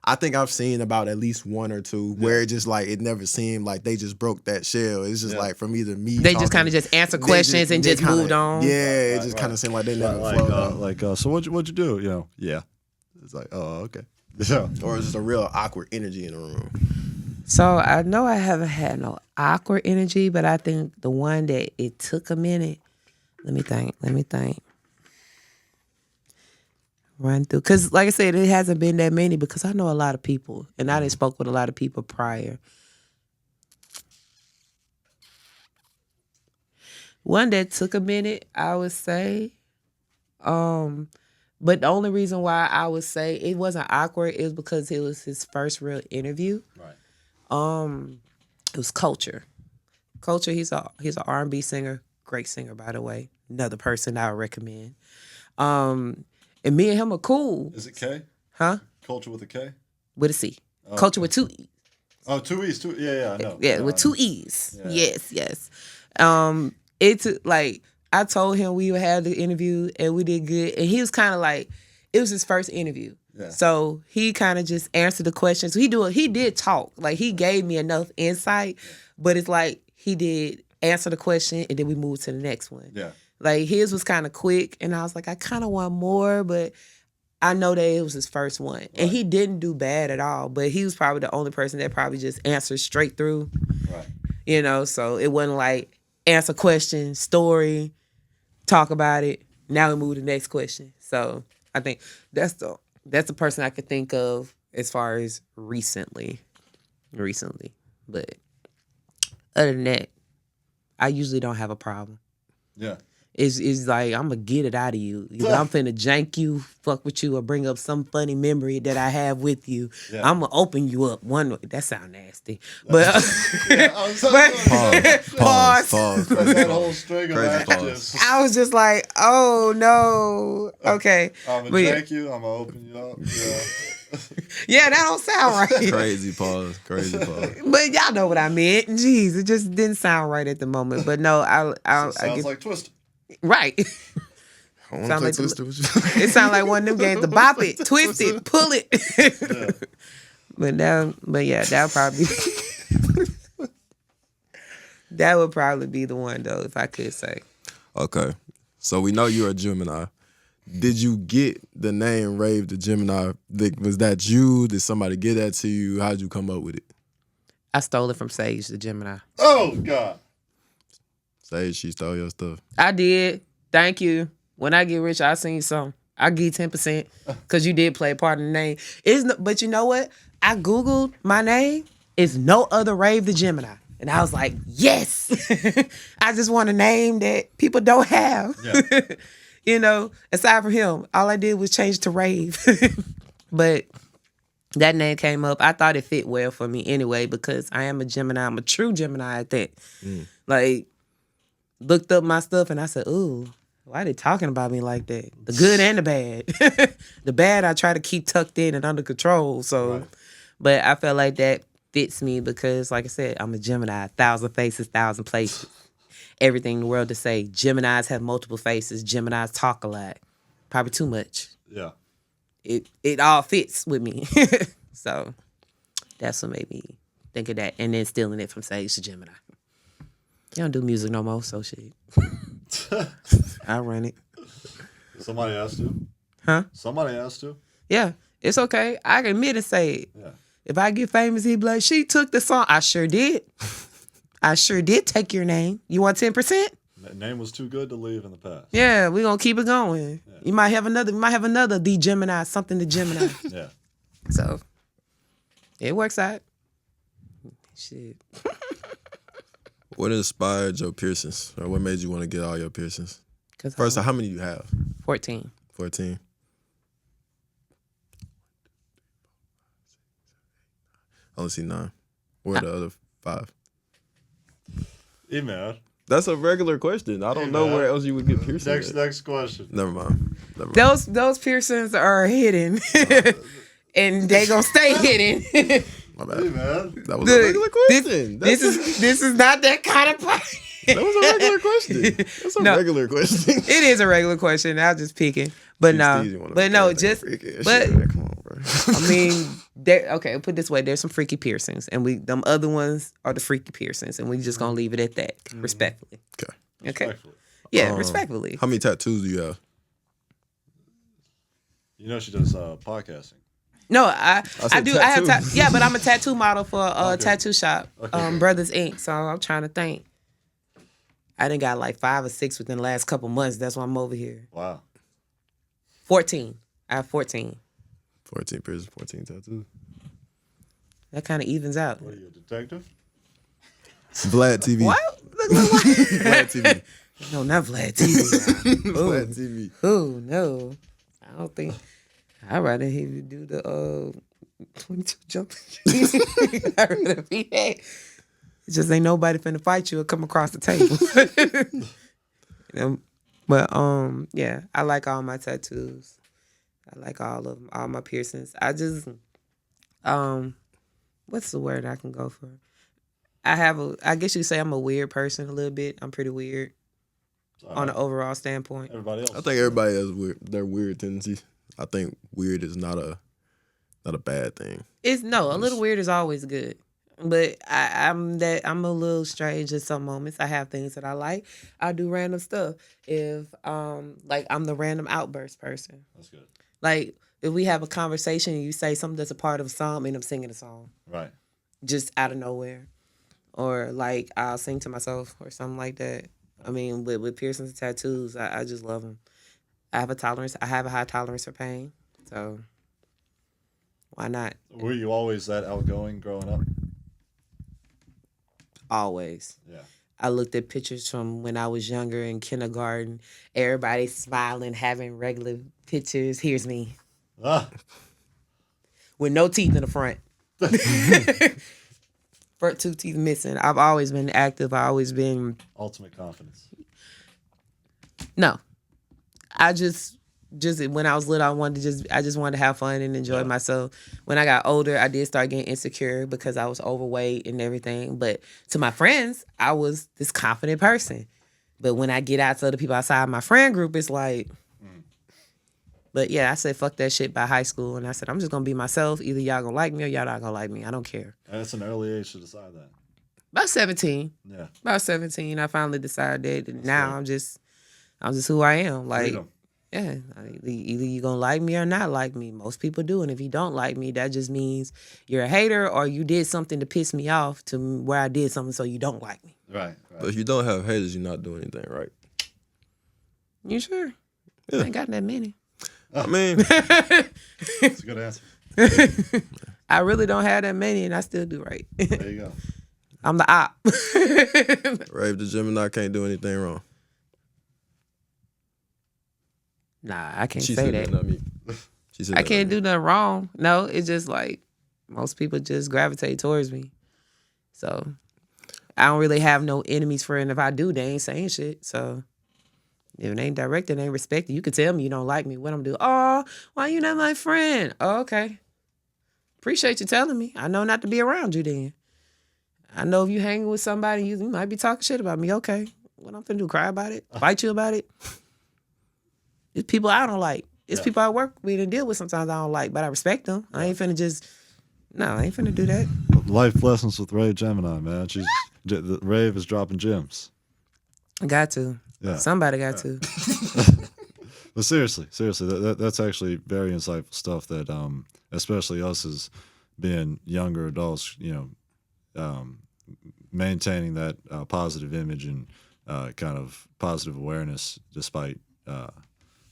I think I've seen about at least 1 or 2 where it just like, it never seemed like they just broke that shell. It's just like from either me. They just kind of just answer questions and just moved on. Yeah, it just kind of seemed like they never flowed out. So what'd you do? You know, yeah. It's like, oh, okay. Yeah. Or it's just a real awkward energy in the room. So I know I haven't had no awkward energy, but I think the one that it took a minute. Let me think. Run through, because like I said, it hasn't been that many because I know a lot of people, and I done spoke with a lot of people prior. One that took a minute, I would say, but the only reason why I would say it wasn't awkward is because it was his first real interview. Right. It was Culture. Culture, he's an R&B singer, great singer by the way. Another person I would recommend. And me and him are cool. Is it K? Huh? Culture with a K? With a C. Oh, Culture with 2 E's. Oh, 2 E's. Yeah, I know. Yeah, with 2 E's. Yeah. Yes. It's like, I told him we had the interview and we did good. And he was kind of like, it was his first interview. Yeah. So he kind of just answered the questions. He did talk. Like, he gave me enough insight, but it's like he did answer the question and then we moved to the next one. Yeah. Like, his was kind of quick, and I was like, I kind of want more, but I know that it was his first one. Right. And he didn't do bad at all, but he was probably the only person that probably just answered straight through. Right. You know, so it wasn't like answer question, story, talk about it, now we move to the next question. So I think that's the person I could think of as far as recently. But other than that, I usually don't have a problem. Yeah. It's like, I'm going to get it out of you. Either I'm finna jank you, fuck with you, or bring up some funny memory that I have with you. Yeah. I'm going to open you up one way. That sound nasty. But, pause. That whole string of actions. I was just like, oh, no. Okay. I'm going to jank you. I'm going to open you up. Yeah. Yeah, that don't sound right. Crazy pause. But y'all know what I meant. Jeez, it just didn't sound right at the moment. But no, sounds like Twister. Right. Sound like Twister. It sounds like one of them games. To bop it, twist it, pull it. Yeah. But yeah, that would probably be the one though, if I could say. Okay, so we know you're a Gemini. Did you get the name Rave the Gemini? Was that you? Did somebody get that to you? How'd you come up with it? I stole it from Sage the Gemini. Oh God. Sage, she stole your stuff. I did. Thank you. When I get rich, I seen some. I give 10% because you did play a part in the name. But you know what? I Googled my name. It's no other Rave the Gemini. And I was like, yes. I just want a name that people don't have. Yeah. You know, aside from him, all I did was change to Rave. But that name came up. I thought it fit well for me anyway because I am a Gemini. I'm a true Gemini at that. Like, looked up my stuff and I said, ooh, why they talking about me like that? The good and the bad. The bad I try to keep tucked in and under control. So, but I felt like that fits me because, like I said, I'm a Gemini. 1,000 faces, 1,000 places. Everything in the world to say. Geminis have multiple faces. Geminis talk a lot. Probably too much. Yeah. It all fits with me. So that's what made me think of that. And then stealing it from Sage to Gemini. You don't do music no more, so shit. I run it. Somebody asked you. Huh? Somebody asked you. Yeah, it's okay. I can admit and say it. Yeah. If I get famous, he'd be like, she took the song. I sure did. I sure did take your name. You want 10%? That name was too good to leave in the past. Yeah, we're gonna keep it going. Yeah. You might have another the Gemini, something to Gemini. Yeah. So it works out. Shit. What inspired your piercings? Or what made you want to get all your piercings? First, how many do you have? 14. 14. I only see 9. Where are the other 5? Email. That's a regular question. I don't know where else you would get piercings. Next question. Never mind. Those piercings are hidden. And they gonna stay hidden. My bad. Hey, man. That was a regular question. This is not that kind of party. That was a regular question. That's a regular question. It is a regular question. I was just picking. But no. Come on, bro. I mean, okay, put it this way, there's some freaky piercings. And them other ones are the freaky piercings. And we just gonna leave it at that. Respectfully. Okay. Yeah, respectfully. How many tattoos do you have? You know she does podcasting. No, I do. I have yeah, but I'm a tattoo model for a tattoo shop, Brothers Inc. So I'm trying to think. I done got like 5 or 6 within the last couple months. That's why I'm over here. Wow. 14. I have 14. 14 piercings, 14 tattoos. That kind of evens out. What are you, a detective? Vlad TV. What? Vlad TV. No, not Vlad TV. Vlad TV. Oh no, I don't think. I'd rather have you do the 22 jumping. I'd rather be that. It just ain't nobody finna fight you or come across the table. But yeah, I like all my tattoos. I like all of them, all my piercings. I just what's the word I can go for? I guess you say I'm a weird person a little bit. I'm pretty weird on an overall standpoint. Everybody else. I think everybody has their weird tendencies. I think weird is not a bad thing. A little weird is always good. But I'm a little strange in some moments. I have things that I like. I do random stuff. If like I'm the random outburst person. That's good. Like if we have a conversation and you say something that's a part of a song and I'm singing a song. Right. Just out of nowhere. Or like I'll sing to myself or something like that. I mean, with piercings and tattoos, I just love them. I have a high tolerance for pain. So why not? Were you always that outgoing growing up? Always. Yeah. I looked at pictures from when I was younger in kindergarten. Everybody smiling, having regular pictures. Here's me. With no teeth in the front. Front 2 teeth missing. I've always been active. I've always been... Ultimate confidence. No. I just when I was little, I just wanted to have fun and enjoy myself. When I got older, I did start getting insecure because I was overweight and everything. But to my friends, I was this confident person. But when I get out to other people outside my friend group, it's like... But yeah, I said, fuck that shit by high school. And I said, I'm just going to be myself. Either y'all going to like me or y'all not going to like me. I don't care. And it's an early age to decide that. About 17. Yeah. About 17, I finally decided that now I'm just who I am. Like, Freedom. yeah, either you going to like me or not like me. Most people do. And if you don't like me, that just means you're a hater or you did something to piss me off to where I did something so you don't like me. Right. But if you don't have haters, you're not doing anything right. You sure? Yeah. I ain't got that many. I mean, That's a good answer. I really don't have that many and I still do right. There you go. I'm the op. Rave the Gemini can't do anything wrong. Nah, I can't She say said that. not me. She said I that, can't not me. do nothing wrong. No, it's just like most people just gravitate towards me. So I don't really have no enemies for it. And if I do, they ain't saying shit. So if it ain't directed, it ain't respected. You can tell me you don't like me. What I'm doing? Oh, why you not my friend? Oh, okay. Appreciate you telling me. I know not to be around you then. I know if you hanging with somebody, you might be talking shit about me. Okay. What I'm finna do? Cry about it? Fight you about it? It's people I don't like. It's people I work with and deal with sometimes I don't like, but I respect them. I ain't finna just, no, I ain't finna do that. Life lessons with Rave Gemini, man. Rave is dropping gems. Got to. Yeah. Somebody got to. But seriously, that's actually very insightful stuff that, especially us as being younger adults, maintaining that positive image and kind of positive awareness despite,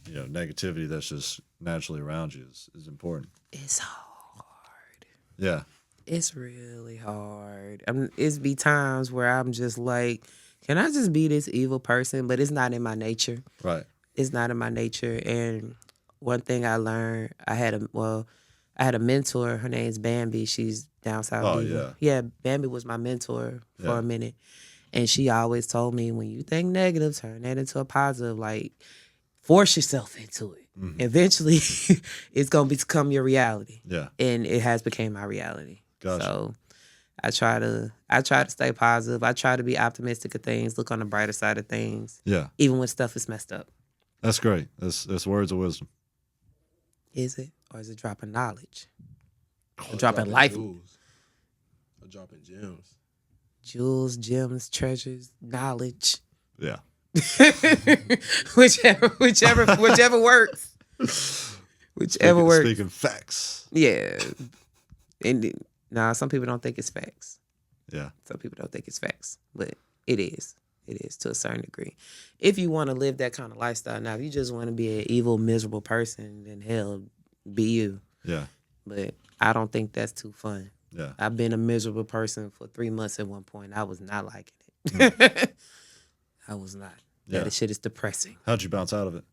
negativity that's just naturally around you is important. It's hard. Yeah. It's really hard. It's be times where I'm just like, can I just be this evil person? But it's not in my nature. Right. It's not in my nature. And one thing I learned, I had a mentor. Her name's Bambi. She's down south. Oh, Diva. Yeah, Bambi was my mentor for a minute. And she always told me, when you think negative, turn that into a positive. Like, force yourself into it. Mm-hmm. Eventually, it's going to become your reality. Yeah. And it has become my reality. Gotcha. So I try to stay positive. I try to be optimistic of things, look on the brighter side of things. Yeah. Even when stuff is messed up. That's great. That's words of wisdom. Is it? Or is it dropping knowledge? Dropping life? Jewels. Or dropping gems. Jewels, gems, treasures, knowledge. Yeah. whichever works. Whichever works. Speaking facts. Yeah. And some people don't think it's facts. Yeah. Some people don't think it's facts, but it is. It is to a certain degree. If you want to live that kind of lifestyle, now if you just want to be an evil, miserable person, then hell, be you. Yeah. But I don't think that's too fun. Yeah. I've been a miserable person for 3 months at one point. I was not liking it. I was not. Yeah. That shit is depressing. How'd you bounce out of it?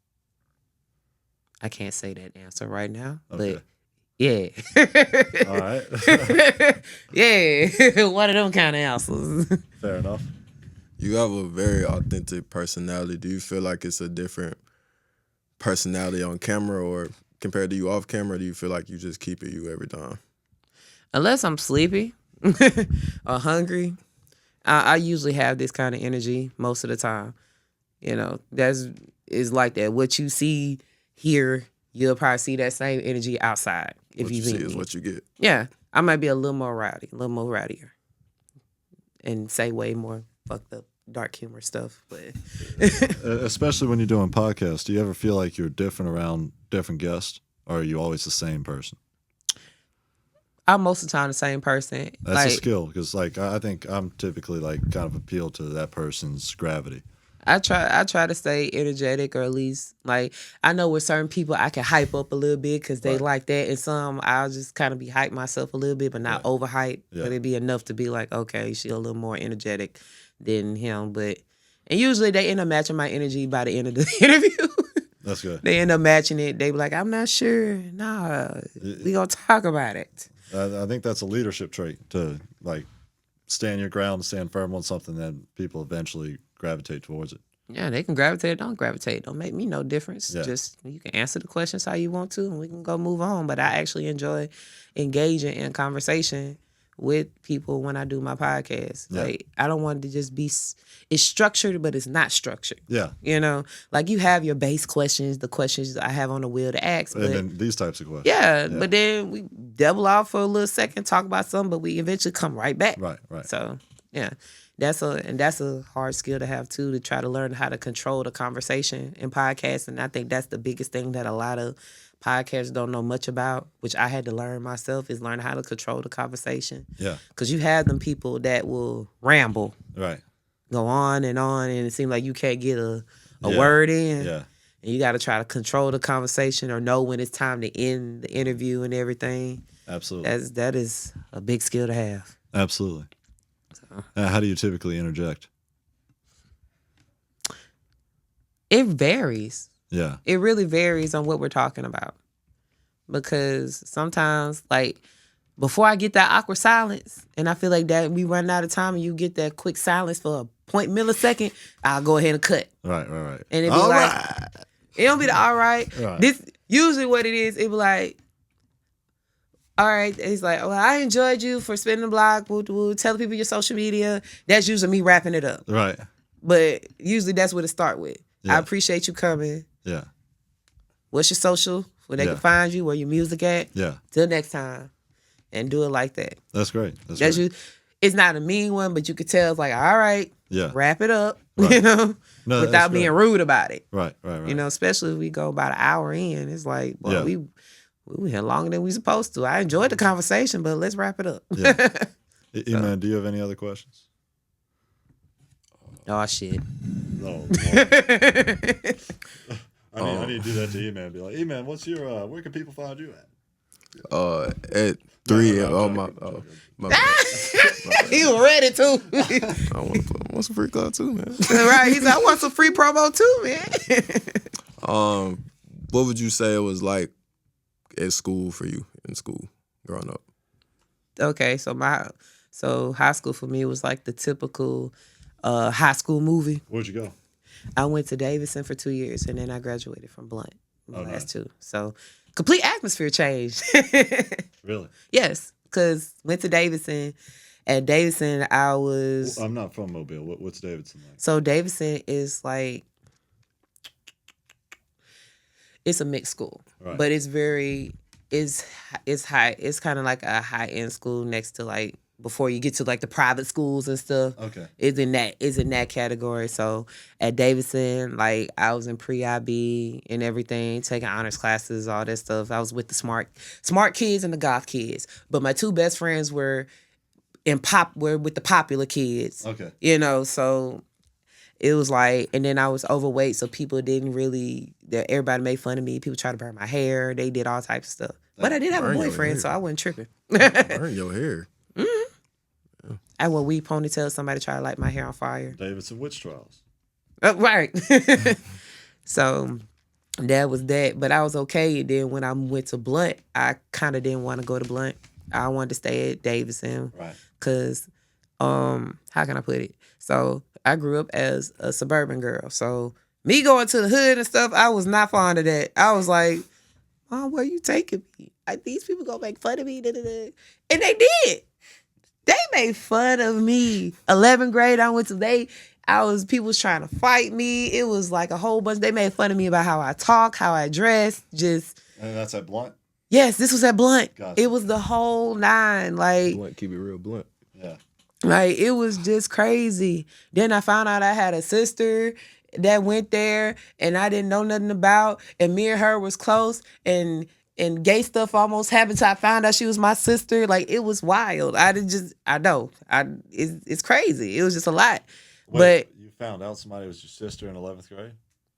I can't say that answer right now, okay. But yeah. All right. Yeah. One of them kind of answers. Fair enough. You have a very authentic personality. Do you feel like it's a different personality on camera or compared to you off camera? Or do you feel like you just keep it you every time? Unless I'm sleepy or hungry, I usually have this kind of energy most of the time. It's like that. What you see here, you'll probably see that same energy outside. If what you see is what you get. Yeah. I might be a little more rowdy, a little more rowdier. And say way more fucked up dark humor stuff. But especially when you're doing podcasts, do you ever feel like you're different around different guests? Or are you always the same person? I'm most of the time the same person. That's a skill because, I think I'm typically kind of appeal to that person's gravity. I try to stay energetic, or at least I know with certain people I can hype up a little bit because they like that, and some I'll just kind of be hype myself a little bit, but not overhype. Yeah. But it'd be enough to be like, okay, she's a little more energetic than him. And usually they end up matching my energy by the end of the interview. That's good. They end up matching it. They be like, I'm not sure. Nah, we gonna talk about it. I think that's a leadership trait to stand your ground, stand firm on something, that people eventually gravitate towards it. Yeah, they can gravitate or don't gravitate. Don't make me no difference. Yeah. Just you can answer the questions how you want to, and we can go move on. But I actually enjoy engaging in conversation with people when I do my podcast. Yeah. I don't want it to just be, it's structured, but it's not structured. Yeah. You have your base questions, the questions I have on the wheel to ask. And then these types of questions. Yeah, but then we double off for a little second, talk about something, but we eventually come right back. Right. So, yeah. That's a hard skill to have too, to try to learn how to control the conversation in podcasts. And I think that's the biggest thing that a lot of podcasts don't know much about, which I had to learn myself, is learn how to control the conversation. Yeah. Because you have them people that will ramble. Right. Go on, and it seems like you can't get a word in. Yeah. And you got to try to control the conversation or know when it's time to end the interview and everything. Absolutely. That is a big skill to have. Absolutely. How do you typically interject? It varies. Yeah. It really varies on what we're talking about. Because sometimes, before I get that awkward silence, and I feel like that we run out of time and you get that quick silence for a 0.millisecond, I'll go ahead and cut. Right. And it be it don't be the all right. Right. This usually what it is, it be like, all right, it's like, well, I enjoyed you for spinning the block, woo, woo, telling people your social media. That's usually me wrapping it up. Right. But usually that's what it start with. Yeah. I appreciate you coming. Yeah. What's your social? Where they Yeah. can find you, where your music at. Yeah. Till next time. And do it like that. That's great. That's you. It's not a mean one, but you could tell it's like, all right, Yeah. wrap it up, Right. you know, No, without that's being great. rude about it. Right. You know, especially if we go about an hour in. It's like, well, Yeah. we had longer than we supposed to. I enjoyed the conversation, but let's wrap it up. Yeah. E-Man, do you have any other questions? Oh, shit. No. I need to do that to E-Man. Be like, E-Man, what's your, where can people find you at? At 3. No, My bad. He was ready, too. I want some free club too, man. Right. He said, I want some free promo, too, man. What would you say it was like at school for you in school growing up? Okay, so high school for me was like the typical high school movie. Where'd you go? I went to Davidson for 2 years, and then I graduated from Blunt. The Oh, last nice. 2. So complete atmosphere change. Really? Yes, because went to Davidson. At Davidson, I was... I'm not from Mobile. What's Davidson like? So Davidson is like... It's a mixed school. Right. But it's very... It's high. It's kind of like a high-end school next to like... Before you get to like the private schools and stuff. Okay. Is in that category. So at Davidson, like I was in pre-IB and everything, taking honors classes, all that stuff. I was with the smart kids and the goth kids. But my 2 best friends were with the popular kids. Okay. You know, so it was like, and then I was overweight, so people didn't really, everybody made fun of me. People tried to burn my hair. They did all types of stuff. But I did have a Burn your boyfriend, hair. so I wasn't tripping. Burn your hair. I wore weave ponytails. Somebody tried to light my hair on fire. Davidson Witch Trials. Right. So that was that. But I was okay. And then when I went to Blunt, I kind of didn't want to go to Blunt. I wanted to stay at Davidson. Right. Because, how can I put it? So I grew up as a suburban girl. So me going to the hood and stuff, I was not fond of that. I was like, Mom, where you taking me? These people gonna make fun of me. Da, da, da. And they did. They made fun of me. 11th grade, people was trying to fight me. It was like a whole bunch. They made fun of me about how I talk, how I dress. Just, And that's at Blunt? yes, this was at Blunt. Gotcha. It was the whole 9. Like, Blunt, keep it real blunt. Yeah. Like, it was just crazy. Then I found out I had a sister that went there and I didn't know nothing about. And me and her was close and gay stuff almost happened. So I found out she was my sister. Like, it was wild. It's crazy. It was just a lot. Wait, you found out somebody was your sister in 11th grade?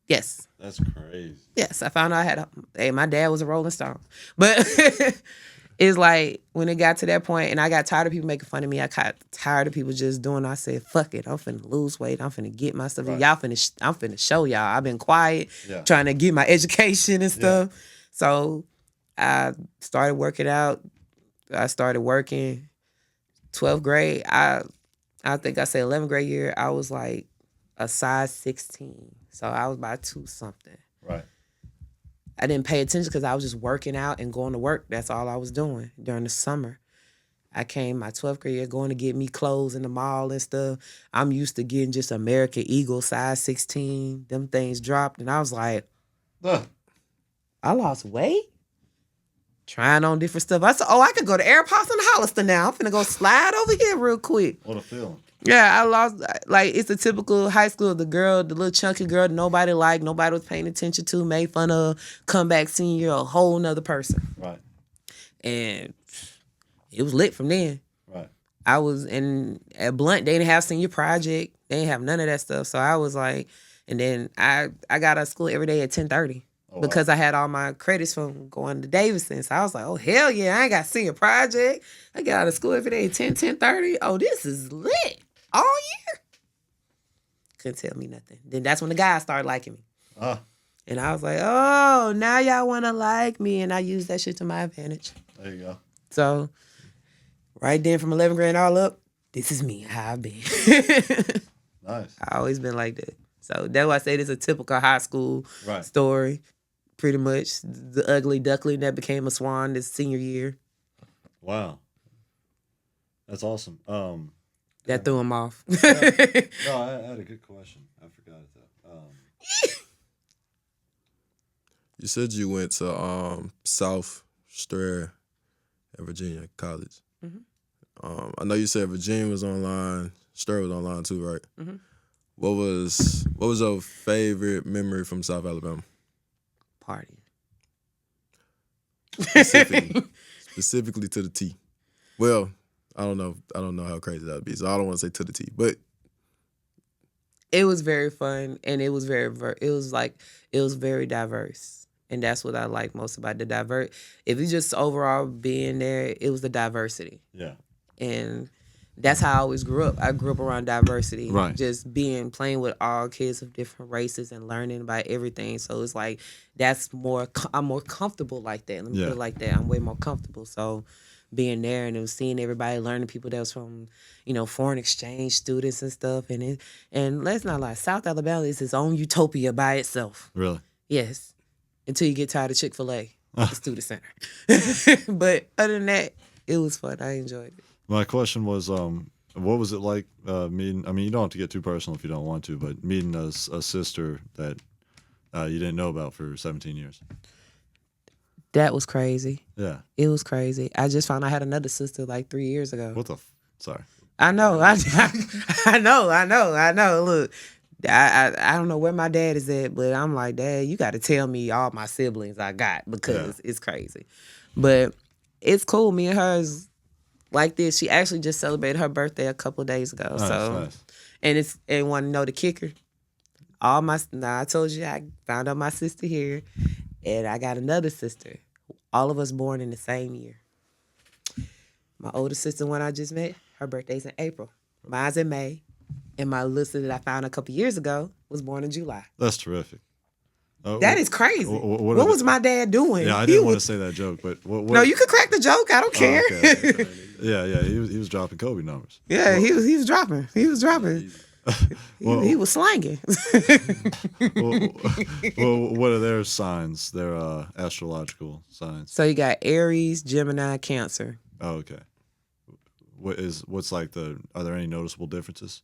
Yes. That's crazy. Yes, I found out my dad was a Rolling Stone. But it's like, when it got to that point and I got tired of people making fun of me, I got tired of people just doing, I said, fuck it, I'm finna lose weight, I'm finna get my stuff. Right. I'm finna show y'all. I've been quiet, Yeah. trying to get my education and stuff. So I started working out. I started working 12th grade. I think I said 11th grade year, I was like a size 16. So I was about 2 something. Right. I didn't pay attention because I was just working out and going to work. That's all I was doing during the summer. I came my 12th grade year going to get me clothes in the mall and stuff. I'm used to getting just American Eagle size 16. Them things dropped and I was like, I lost weight? Trying on different stuff. I said, I could go to Airpods and Hollister now. I'm finna go slide over here real quick. What a feeling. Yeah, I lost, like, it's a typical high school, the little chunky girl nobody liked, nobody was paying attention to, made fun of, come back senior, a whole nother person. Right. And it was lit from then. Right. I was at Blunt, they didn't have senior project, they didn't have none of that stuff. So I was like, and then I got out of school every day at 10:30. Oh, because I had all my credits from going to Davidson. So I was like, oh, hell yeah, I ain't got senior project. I got out of school every day at 10:30. Oh, this is lit all year. Couldn't tell me nothing. Then that's when the guys started liking me. And I was like, oh, now y'all want to like me. And I used that shit to my advantage. There you go. So Right then, from 11th grade all up, this is me, how I've been. Nice. I always been like that. So that's why I say it's a typical high school Right. story, pretty much. The ugly duckling that became a swan this senior year. Wow. That's awesome. That threw him off. No, I had a good question. I forgot it though. You said you went to South Strayer at Virginia College. Mhm. I know you said Virginia was online, Strayer was online too, right? Mhm. What was your favorite memory from South Alabama? Party. Specifically to the T. Well, I don't know how crazy that would be, so I don't want to say to the T, but It was very fun, and it was very diverse, and that's what I like most about the divert. If you just overall being there, it was the diversity, Yeah. and that's how I always grew up. I grew up around diversity, Right. just playing with all kids of different races and learning about everything. So it's like I'm more comfortable like that. Let me Yeah. put it like that. I'm way more comfortable. So being there and seeing everybody, learning people that was from, foreign exchange students and stuff. And let's not lie, South Alabama is its own utopia by itself. Really? Yes. Until you get tired of Chick-fil-A, the student center. But other than that, it was fun. I enjoyed it. My question was, what was it like meeting? I mean, you don't have to get too personal if you don't want to, but meeting a sister that you didn't know about for 17 years. That was crazy. Yeah. It was crazy. I just found I had another sister like 3 years ago. What the? Sorry. I know. I know. Look, I don't know where my dad is at, but I'm like, Dad, you got to tell me all my siblings I got because it's crazy. But it's cool. Me and her is like this. She actually just celebrated her birthday a couple of days ago. Nice. And want to know the kicker? I told you I found out my sister here, and I got another sister. All of us born in the same year. My older sister, one I just met, her birthday's in April. Mine's in May. And my little sister that I found a couple years ago was born in July. That's terrific. That is crazy. What was my dad doing? Yeah, I didn't want to say that joke, but what? No, you could crack the joke. I don't care. Okay. Yeah. He was dropping Kobe numbers. Yeah, he was dropping. He was dropping. He was slanging. Well, what are their signs? Their astrological signs. So you got Aries, Gemini, Cancer. Oh, okay. What's like are there any noticeable differences?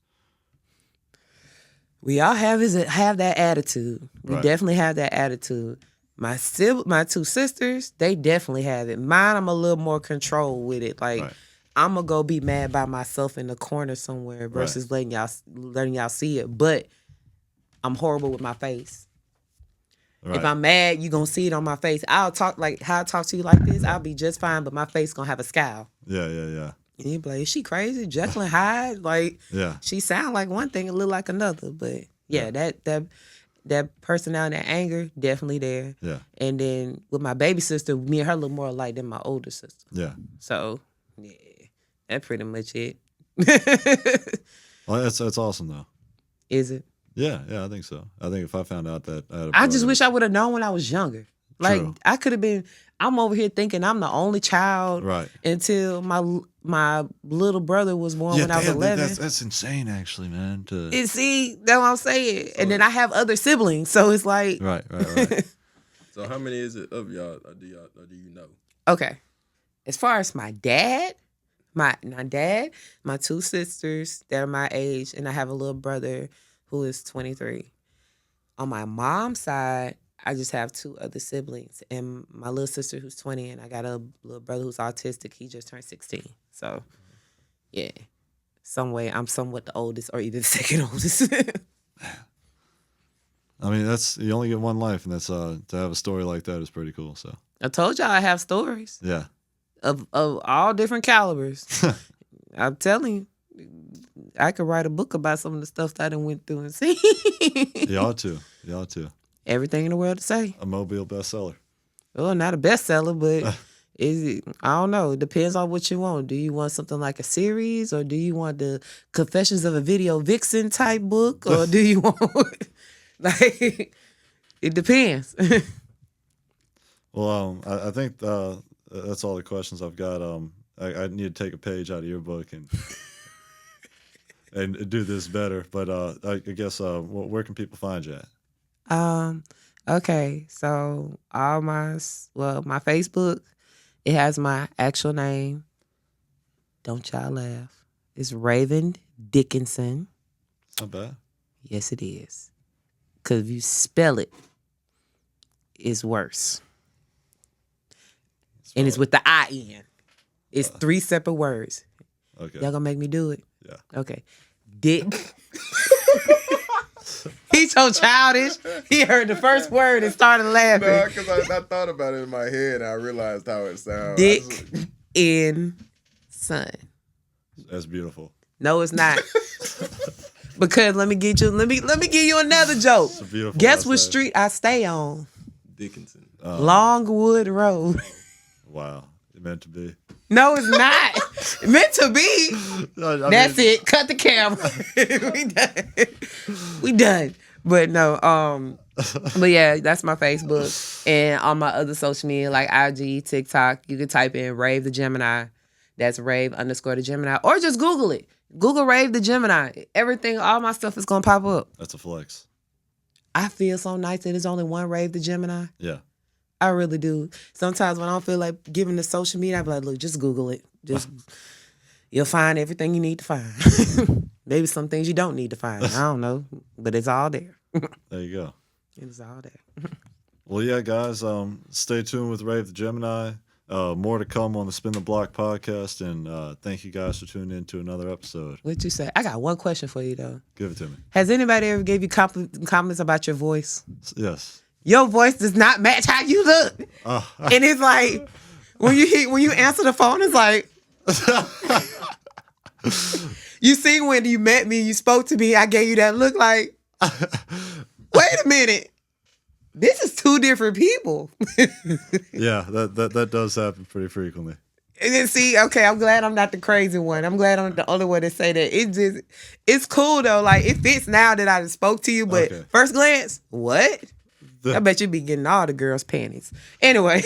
We all have that attitude. We Right. definitely have that attitude. My two sisters, they definitely have it. Mine, I'm a little more controlled with it. Like Right. I'm gonna go be mad by myself in the corner somewhere versus letting y'all see it. But I'm horrible with my face. Right. If I'm mad, you gonna see it on my face. I'll talk like how I talk to you like this. I'll be just fine, but my face gonna have a scowl. Yeah. And you be like, is she crazy? Jekyll and Hyde? Like, Yeah. she sound like one thing and look like another. But yeah, that personality, that anger, definitely there. Yeah. And then with my baby sister, me and her look more alike than my older sister. Yeah. So yeah, that's pretty much it. Well, that's awesome though. Is it? Yeah, I think so. I think if I found out that I had a I just brother- wish I would have known when I was younger. Like True. I could have been. I'm over here thinking I'm the only child Right. until my little brother was born when I was damn, 11. That's insane, actually, man. And see, that's what I'm saying. And then I have other siblings, so it's like Right. So how many is it of y'all? Or do you know? Okay. As far as my dad, my two sisters that are my age, and I have a little brother who is 23. On my mom's side, I just have two other siblings, and my little sister who's 20, and I got a little brother who's autistic. He just turned 16. So, yeah, some way I'm somewhat the oldest, or either the second oldest. I mean, you only get one life, and that's to have a story like that is pretty cool. So I told y'all I have stories yeah, of all different calibers. I'm telling you, I could write a book about some of the stuff that I done went through and seen. you ought to. Everything in the world to say. A Mobile bestseller. Well, not a bestseller, but I don't know. It depends on what you want. Do you want something like a series, or do you want the Confessions of a Video Vixen type book, or do you want like? It depends. Well, I think that's all the questions I've got. I need to take a page out of your book and and do this better. But I guess where can people find you at? Okay, so my Facebook, it has my actual name. Don't y'all laugh. It's Raven Dickinson. It's not bad. Yes, it is. Because if you spell it, it's worse. And it's with the I-N. It's 3 separate words. Okay. Y'all gonna make me do it? Yeah. Okay. Dick. He's so childish. He heard the first word and started laughing. No, because I thought about it in my head and I realized how it sounds. Dick in son. That's beautiful. No, it's not. Because let me give you another joke. It's a beautiful. Guess what street I stay on? Dickinson. Longwood Road. Wow. It meant to be. No, it's not. Meant to be. That's it. Cut the camera. We done. But no, but yeah, that's my Facebook. And on my other social media like IG, TikTok, you can type in Rave the Gemini. That's Rave_the Gemini. Or just Google it. Google Rave the Gemini. Everything, all my stuff is gonna pop up. That's a flex. I feel so nice that there's only one Rave the Gemini. Yeah. I really do. Sometimes when I don't feel like giving the social media, I be like, look, just Google it. You'll find everything you need to find. Maybe some things you don't need to find. I don't know. But it's all there. There you go. It's all there. Well, yeah, guys, stay tuned with Rave the Gemini. More to come on the Spin the Block podcast, and thank you guys for tuning in to another episode. What'd you say? I got one question for you, though. Give it to me. Has anybody ever gave you comments about your voice? Yes. Your voice does not match how you look. And it's like, when you answer the phone, it's like, you see when you met me, you spoke to me, I gave you that look like, wait a minute. This is 2 different people. Yeah, that does happen pretty frequently. And then see, okay, I'm glad I'm not the crazy one. I'm glad I'm the only one to say that. It's cool though. Like it fits now that I spoke to you, but first glance, what? I bet you be getting all the girls' panties. Anyway.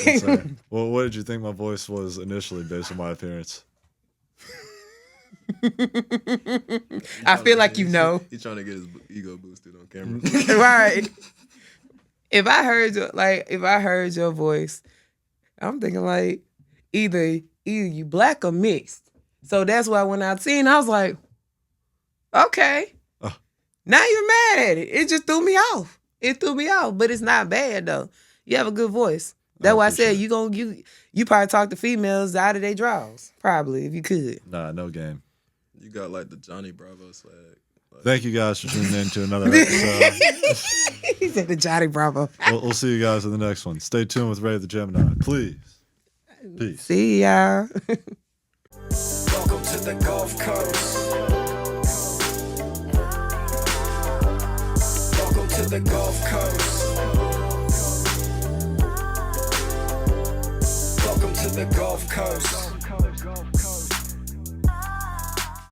Well, what did you think my voice was initially based on my appearance? I feel like you know. He's trying to get his ego boosted on camera. Right. If I heard your voice, I'm thinking like either you black or mixed. So that's why when I seen, I was like, okay. Now you're mad at it. It just threw me off. It threw me off, but it's not bad though. You have a good voice. That's why I said you probably talk to females out of their drawers. Probably, if you could. Nah, no game. You got like the Johnny Bravo swag. Thank you guys for tuning in to another episode. He said the Johnny Bravo. We'll see you guys in the next one. Stay tuned with Rave the Gemini. Please. Peace. See y'all. Welcome to the Gulf Coast. Welcome to the Gulf Coast. Welcome to the Gulf Coast.